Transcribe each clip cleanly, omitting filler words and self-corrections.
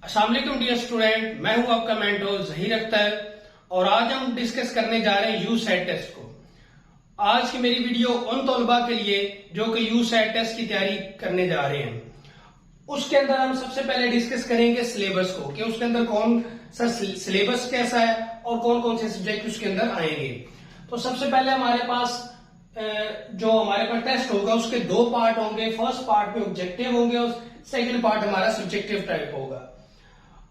अस्सलाम वालेकुम dear student, मैं हूं आपका मेंटर ज़हीर अख्तर और आज हम डिस्कस करने जा रहे हैं यूसेट टेस्ट को। आज की मेरी वीडियो उन तलबा के लिए जो कि यूसेट टेस्ट की तैयारी करने जा रहे हैं। उसके अंदर हम सबसे पहले डिस्कस करेंगे सिलेबस को कि उसके अंदर कौन सा सिलेबस कैसा है और कौन कौन से सब्जेक्ट उसके अंदर आएंगे। तो सबसे पहले हमारे पास जो हमारे पास टेस्ट होगा उसके दो पार्ट होंगे। फर्स्ट पार्ट में ऑब्जेक्टिव होंगे और सेकंड पार्ट हमारा सब्जेक्टिव टाइप होगा।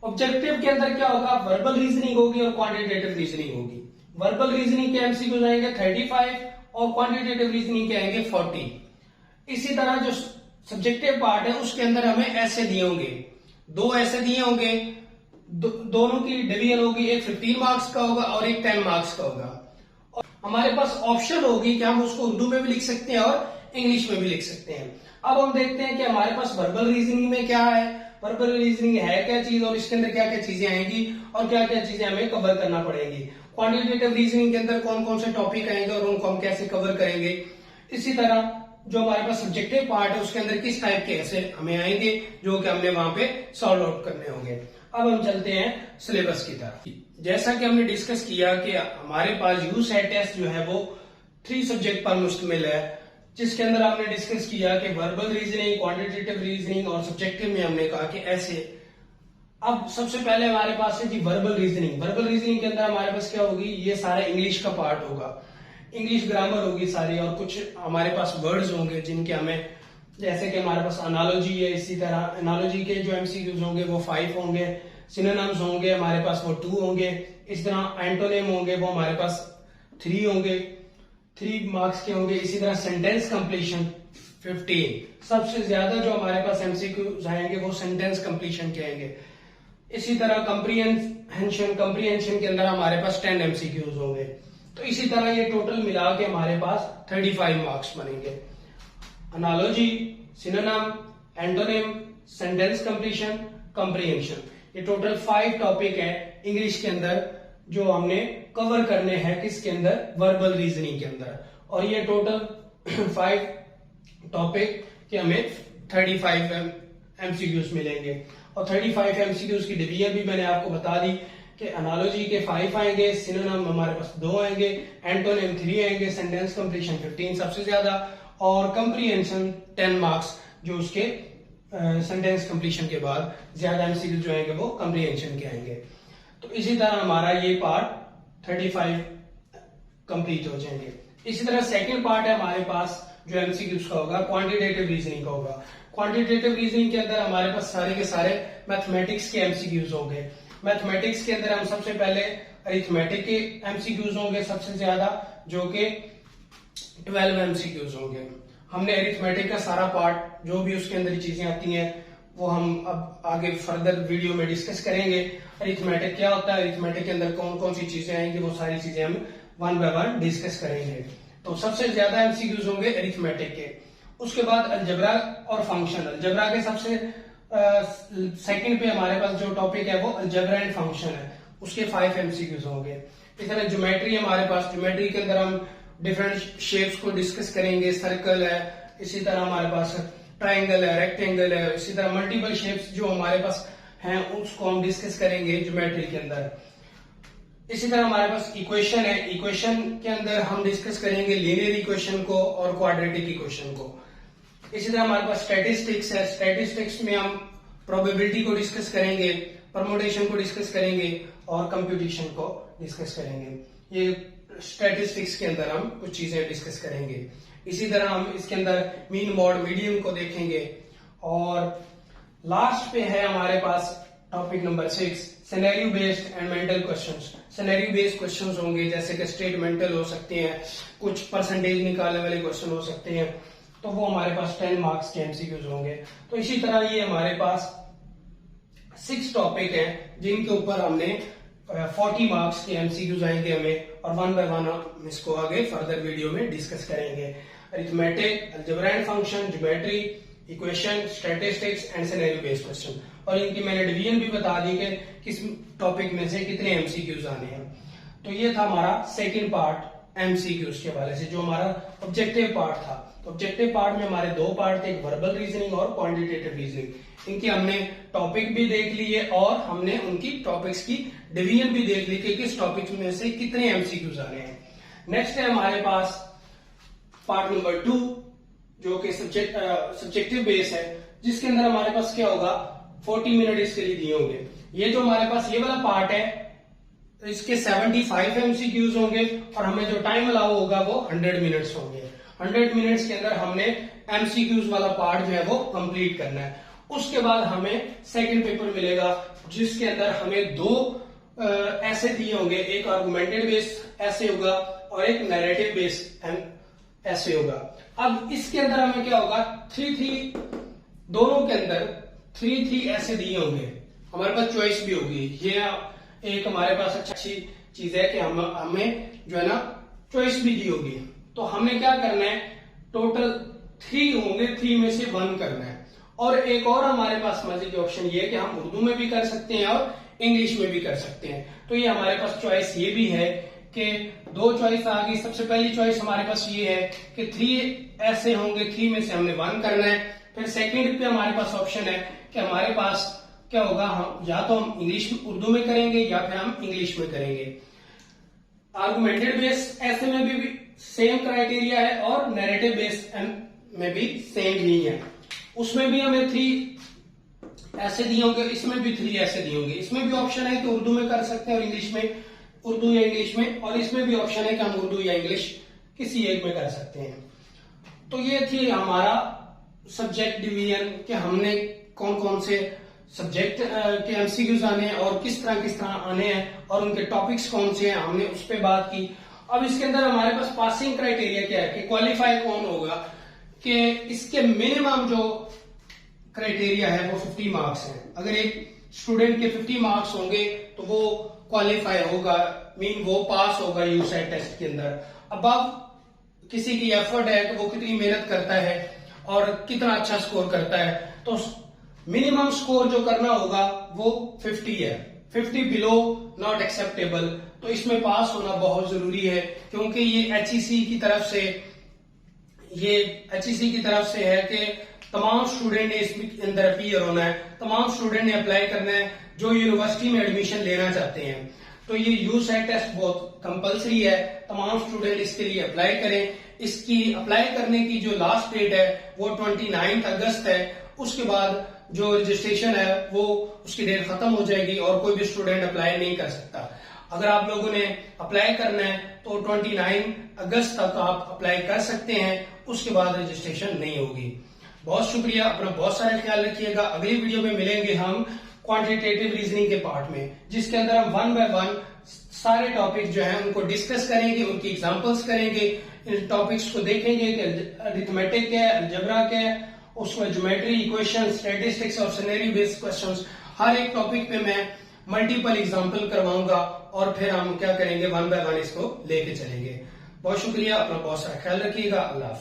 ऑब्जेक्टिव के अंदर क्या होगा, वर्बल रीजनिंग होगी और क्वांटिटेटिव रीजनिंग होगी। वर्बल रीजनिंग के एमसीक्यू आएंगे 35 और क्वांटिटेटिव रीजनिंग के आएंगे 40। इसी तरह जो सब्जेक्टिव पार्ट है उसके अंदर हमें ऐसे दिए होंगे, दो ऐसे दिए होंगे, दोनों की डिवीजन होगी, एक 15 मार्क्स का होगा और एक 10 मार्क्स का होगा। और हमारे पास ऑप्शन होगी कि हम उसको उर्दू में भी लिख सकते हैं और इंग्लिश में भी लिख सकते हैं। अब हम देखते हैं कि हमारे पास वर्बल रीजनिंग में क्या है, वर्बल रीजनिंग है क्या चीज और इसके अंदर क्या क्या चीजें आएंगी और क्या क्या चीजें हमें कवर करना पड़ेगी। क्वांटिटेटिव रीजनिंग के अंदर कौन कौन से टॉपिक आएंगे और उनको हम कैसे कवर करेंगे। इसी तरह जो हमारे पास सब्जेक्टिव पार्ट है उसके अंदर किस टाइप के ऐसे हमें आएंगे जो कि हमने वहां पे सॉल्व आउट करने होंगे। अब हम चलते हैं सिलेबस की तरफ। जैसा कि हमने डिस्कस किया कि हमारे पास यूसेट टेस्ट जो है वो 3 सब्जेक्ट पर मुश्तमिल है, जिसके अंदर हमने डिस्कस किया कि वर्बल रीजनिंग, क्वांटिटेटिव रीजनिंग और सब्जेक्टिव में हमने कहा कि ऐसे। अब सबसे पहले हमारे पास है जी वर्बल रीजनिंग। वर्बल रीजनिंग के अंदर हमारे पास क्या होगी, ये सारा इंग्लिश का पार्ट होगा, इंग्लिश ग्रामर होगी सारी और कुछ हमारे पास वर्ड्स होंगे जिनके हमें, जैसे कि हमारे पास एनालॉजी है, इसी तरह एनालॉजी के जो एमसीक्यूज होंगे वो 5 होंगे, सिनोनिम्स होंगे हमारे पास वो 2 होंगे, इस तरह एंटोनिम होंगे वो हमारे पास 3 होंगे, 3 मार्क्स के होंगे। इसी तरह सेंटेंस कंप्लीशन 15। सबसे ज्यादा जो हमारे पास एमसीक्यूज आएंगे वो सेंटेंस कंप्लीशन के आएंगे। इसी तरह कंप्रीहेंशन के अंदर हमारे पास 10 एमसीक्यूज होंगे। तो इसी तरह ये टोटल मिला के हमारे पास 35 मार्क्स बनेंगे। Analogy, synonym, antonym, sentence completion, comprehension, ये टोटल 5 टॉपिक है इंग्लिश के अंदर जो हमने कवर करने हैं किसके अंदर, वर्बल रीजनिंग के अंदर। और ये टोटल 5 टॉपिक के हमें 35 एमसीक्यूज मिलेंगे। और 35 एमसीक्यूज की डिवीजन भी मैंने आपको बता दी कि एनालॉजी के 5 आएंगे, सिनोनिम हमारे पास 2 आएंगे, एंटोनिम 3 आएंगे, सेंटेंस कंप्लीशन 15 सबसे ज्यादा और कंप्रीहेंशन 10 मार्क्स जो उसके सेंटेंस कंप्लीशन के बाद ज्यादा एमसीक्यूज जो आएंगे वो कंप्रीहेंशन के आएंगे। तो इसी तरह हमारा ये पार्ट 35 कंप्लीट हो जाएंगे। इसी तरह सेकंड पार्ट है हमारे पास जो एमसीक्यूज का होगा, क्वांटिटेटिव रीजनिंग का होगा। क्वांटिटेटिव रीजनिंग के अंदर हमारे पास सारे के सारे मैथमेटिक्स के एमसीक्यूज होंगे। मैथमेटिक्स के अंदर हम सबसे पहले अरिथमेटिक के एमसीक्यूज होंगे सबसे ज्यादा, जो कि 12 एमसीक्यूज होंगे। हमने अरिथमेटिक का सारा पार्ट जो भी उसके अंदर चीजें आती हैं वो हम अब आगे फर्दर वीडियो में डिस्कस करेंगे। अरिथमेटिक क्या होता है, अरिथमेटिक के अंदर कौन कौन सी चीजें आएंगी, वो सारी चीजें हम 1 बाय 1 डिस्कस करेंगे। तो सबसे ज्यादा एमसीक्यूज होंगे अरिथमेटिक के। उसके बाद अलजबरा और फंक्शन। अलजबरा के सबसे सेकंड पे हमारे पास जो टॉपिक है वो अलजबरा एंड फंक्शन है, उसके 5 एमसीक्यूज होंगे। इस तरह ज्योमेट्री हमारे पास, ज्योमेट्री के अंदर हम डिफरेंट शेप्स को डिस्कस करेंगे। सर्कल है, इसी तरह हमारे पास ट्राइंगल है, रेक्टेंगल है, इसी तरह मल्टीपल शेप्स जो हमारे पास हैं उसको हम डिस्कस करेंगे ज्योमेट्री के अंदर। इसी तरह हमारे पास इक्वेशन है, इक्वेशन के अंदर हम डिस्कस करेंगे लीनियर इक्वेशन को और क्वाड्रेटिक इक्वेशन को। इसी तरह हमारे पास स्टैटिस्टिक्स है, स्टैटिस्टिक्स में हम प्रोबेबिलिटी को डिस्कस करेंगे, परमुटेशन को डिस्कस करेंगे और कंप्यूटेशन को डिस्कस करेंगे। ये स्टैटिस्टिक्स के अंदर हम कुछ चीजें डिस्कस करेंगे। इसी तरह हम इसके अंदर मीन, मॉड, मीडियन को देखेंगे। और लास्ट पे है हमारे पास topic number 6, scenario based and mental questions. Scenario based questions होंगे जैसे कि स्टेटमेंटल हो सकते हैं, कुछ परसेंटेज निकालने वाले क्वेश्चन हो सकते हैं, तो वो हमारे पास 10 मार्क्स के एमसीक्यूज होंगे। तो इसी तरह ये हमारे पास 6 टॉपिक हैं जिनके ऊपर हमने 40 मार्क्स के एमसीक्यूज आएंगे हमें, और 1 बाय 1 हम इसको आगे फर्दर वीडियो में डिस्कस करेंगे। Arithmetic, algebra and function, geometry, equation, statistics and scenario based question. और इनकी मैंने डिवीजन भी बता दी कि किस टॉपिक में से कितने एमसीक्यूज आने हैं। तो ये था हमारा सेकंड पार्ट एमसीक्यूज के हवाले से, जो हमारा ऑब्जेक्टिव पार्ट था। तो ऑब्जेक्टिव पार्ट में हमारे दो पार्ट थे, एक वर्बल रीजनिंग और क्वांटिटेटिव रीजनिंग। इनकी हमने टॉपिक भी देख लिए और हमने उनकी टॉपिक्स की डिवीजन भी देख ली कि किस टॉपिक में से कितने एमसीक्यूज आ रहे हैं। नेक्स्ट है हमारे पास पार्ट नंबर 2, जो कि सब्जेक्टिव बेस है, जिसके अंदर हमारे पास क्या होगा, 40 मिनट इसके लिए दिए होंगे। ये जो हमारे पास ये वाला पार्ट है, इसके 75 एमसीक्यूज होंगे और हमें जो टाइम अलाउ होगा वो 100 मिनट्स होंगे। 100 मिनट्स के अंदर हमने एमसीक्यूज वाला पार्ट जो है वो कंप्लीट करना है। उसके बाद हमें सेकंड पेपर मिलेगा, जिसके अंदर हमें 2 ऐसे दिए होंगे, एक आर्गुमेंटेड बेस्ड ऐसे होगा और एक नैरेटिव बेस्ड ऐसे होगा। अब इसके अंदर हमें क्या होगा, 3 दोनों के अंदर 3 ऐसे दिए होंगे, हमारे पास चॉइस भी होगी। ये एक हमारे पास अच्छी चीज है कि हमें जो है ना चॉइस भी दी होगी। तो हमें क्या करना है, टोटल 3 होंगे, 3 में से 1 करना है। और एक और हमारे पास मजे की ऑप्शन ये है कि हम उर्दू में भी कर सकते हैं और इंग्लिश में भी कर सकते हैं। तो ये हमारे पास चॉइस ये भी है कि 2 चॉइस आ गई। सबसे पहली चॉइस हमारे पास ये है कि 3 ऐसे होंगे, 3 में से हमने 1 करना है। फिर सेकंड पे हमारे पास ऑप्शन है कि हमारे पास क्या होगा, हम या तो हम इंग्लिश उर्दू में करेंगे या फिर हम इंग्लिश में करेंगे। आर्गुमेंटेड बेस ऐसे में भी सेम क्राइटेरिया है और नैरेटिव बेस में भी सेम ही है। उसमें भी हमें 3 ऐसे दिए होंगे, इसमें भी 3 ऐसे दिए होंगे। इसमें भी ऑप्शन है कि उर्दू में कर सकते हैं और इंग्लिश में, उर्दू या इंग्लिश में, और इसमें भी ऑप्शन है कि हम उर्दू या इंग्लिश किसी एक में कर सकते हैं। तो ये थी हमारा सब्जेक्ट डिवीजन कि हमने कौन कौन से सब्जेक्ट के एमसीक्यूज आने हैं और किस तरह आने हैं और उनके टॉपिक्स कौन से हैं, हमने उस पर बात की। अब इसके अंदर हमारे पास पासिंग क्राइटेरिया क्या है कि क्वालिफाई कौन होगा, कि इसके मिनिमम जो क्राइटेरिया है वो 50 मार्क्स है। अगर एक स्टूडेंट के 50 मार्क्स होंगे तो वो क्वालिफाई होगा, मीन वो पास होगा यूसेट टेस्ट के अंदर। अब किसी की एफर्ट है कि वो कितनी मेहनत करता है और कितना अच्छा स्कोर करता है, तो मिनिमम स्कोर जो करना होगा वो 50 है। 50 बिलो नॉट एक्सेप्टेबल। तो इसमें पास होना बहुत जरूरी है, क्योंकि ये एचईसी की तरफ से है कि तमाम स्टूडेंट ने इसके अंदर अपीयर होना है, तमाम स्टूडेंट ने अप्लाई करना है जो यूनिवर्सिटी में एडमिशन लेना चाहते हैं। तो ये यूसेट टेस्ट बहुत कंपलसरी है, तमाम स्टूडेंट इसके लिए अप्लाई करें। इसकी अप्लाई करने की जो लास्ट डेट है वो 29 अगस्त है। उसके बाद जो रजिस्ट्रेशन है वो उसकी डेट खत्म हो जाएगी और कोई भी स्टूडेंट अप्लाई नहीं कर सकता। अगर आप लोगों ने अप्लाई करना है तो 29 अगस्त तक आप अप्लाई कर सकते हैं, उसके बाद रजिस्ट्रेशन नहीं होगी। बहुत शुक्रिया, अपना बहुत सारा ख्याल रखिएगा। अगली वीडियो में मिलेंगे हम क्वांटिटेटिव रीजनिंग के पार्ट में, जिसके अंदर हम 1 बाय 1 सारे टॉपिक जो हैं उनको डिस्कस करेंगे, उनकी एग्जांपल्स करेंगे, इन टॉपिक्स को देखेंगे कि अरिथमेटिक क्या है, अलजेब्रा क्या है, उसमें ज्योमेट्री, इक्वेशन, स्टैटिस्टिक्स और सिनेरियो बेस्ड क्वेश्चंस, हर एक टॉपिक पे मैं मल्टीपल एग्जांपल करवाऊंगा और फिर हम क्या करेंगे, 1 बाय 1 इसको लेके चलेंगे। बहुत शुक्रिया, अपना बहुत सारा ख्याल रखिएगा। अल्लाह।